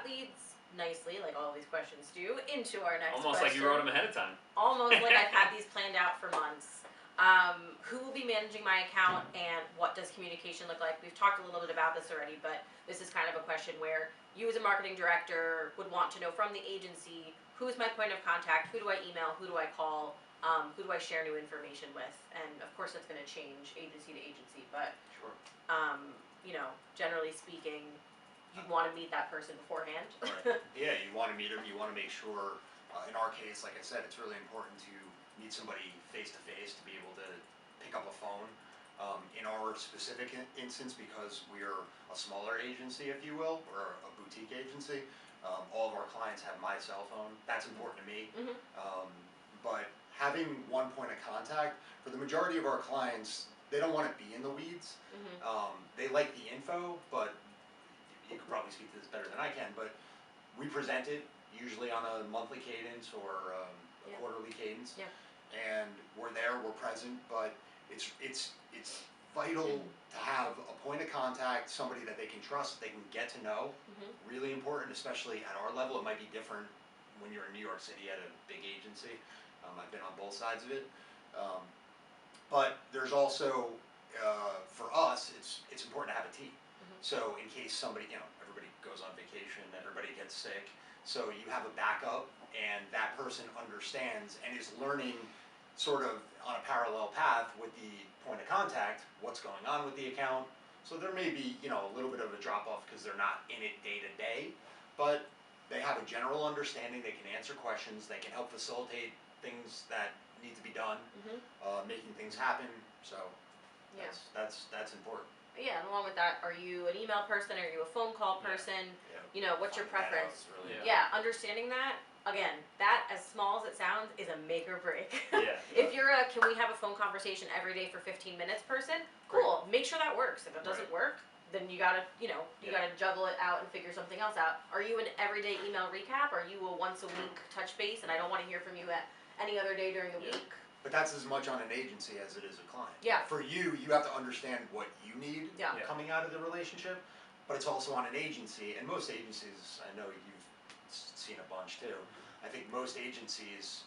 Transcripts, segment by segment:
that leads nicely, like all of these questions do, into our next Almost question. like you wrote them ahead of time. Almost like I've had these planned out for months. Who will be managing my account and what does communication look like? We've talked a little bit about this already, but this is kind of a question where you as a marketing director would want to know from the agency, who's my point of contact, who do I email, who do I call, who do I share new information with? And of course that's gonna change agency to agency, but Sure. you know, generally speaking, you'd wanna meet that person beforehand. Right. Yeah, you wanna meet them, you wanna make sure, in our case, like I said, it's really important to meet somebody face to face, to be able to pick up a phone. In our specific instance, because we're a smaller agency, if you will, or a boutique agency, all of our clients have my cell phone. That's important to me. Mhm. But having one point of contact, for the majority of our clients, they don't wanna be in the weeds. Mhm. They like the info, but you could probably speak to this better than I can, but we present it usually on a monthly cadence or a Yeah. quarterly cadence. Yeah. And we're there, we're present, but it's vital to have a point of contact, somebody that they can trust, that they can get to know. Mhm. Really important, especially at our level. It might be different when you're in New York City at a big agency. I've been on both sides of it. Um, but there's also, for us, it's important to have a team. Mhm. So in case somebody, everybody goes on vacation, everybody gets sick, so you have a backup, and that person understands and is learning sort of on a parallel path with the point of contact, what's going on with the account. So there may be, a little bit of a drop off because they're not in it day to day, but they have a general understanding, they can answer questions, they can help facilitate things that need to be done, Mhm. making things happen, so Yeah. that's important. Yeah, and along with that, are you an email person? Are you a phone call person? Yeah. You know, what's your Finding that out preference? is really Yeah. Yeah, understanding that, again, that as small as it sounds is a make or break. Yeah. If you're a can we have a phone conversation every day for 15 minutes person, cool, make sure that works. If it doesn't Right. work, then you gotta, you Yeah. gotta juggle it out and figure something else out. Are you an everyday email recap? Are you a once a week touch base and I don't wanna hear from you at any other day during the Yeah. week? But that's as much on an agency as it is a client. Yeah. For you, you have to understand what you need Yeah. Yeah. coming out of the relationship, but it's also on an agency, and most agencies, I know you've seen a bunch too. I think most agencies,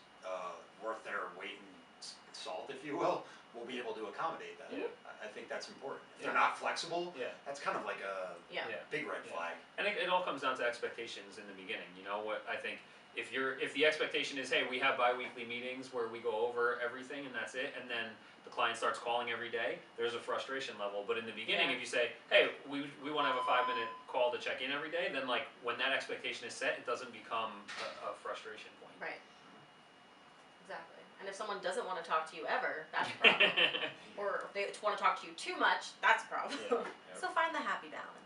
worth their weight in salt, if you will be able to accommodate that. Yeah. I think that's important. If Yeah. they're not flexible, Yeah. that's kind of like a Yeah. Yeah. big red Yeah. flag. And it all comes down to expectations in the beginning. You know what I think, if the expectation is, hey, we have bi-weekly meetings where we go over everything and that's it, and then the client starts calling every day, there's a frustration level. But in the beginning, Yeah. if you say, hey, we want to have a 5-minute call to check in every day, then like when that expectation is set, it doesn't become a frustration point. Right. Exactly. And if someone doesn't want to talk to you ever, that's a problem. Or if they want to talk to you too much, that's a problem. Yeah. So find the happy balance.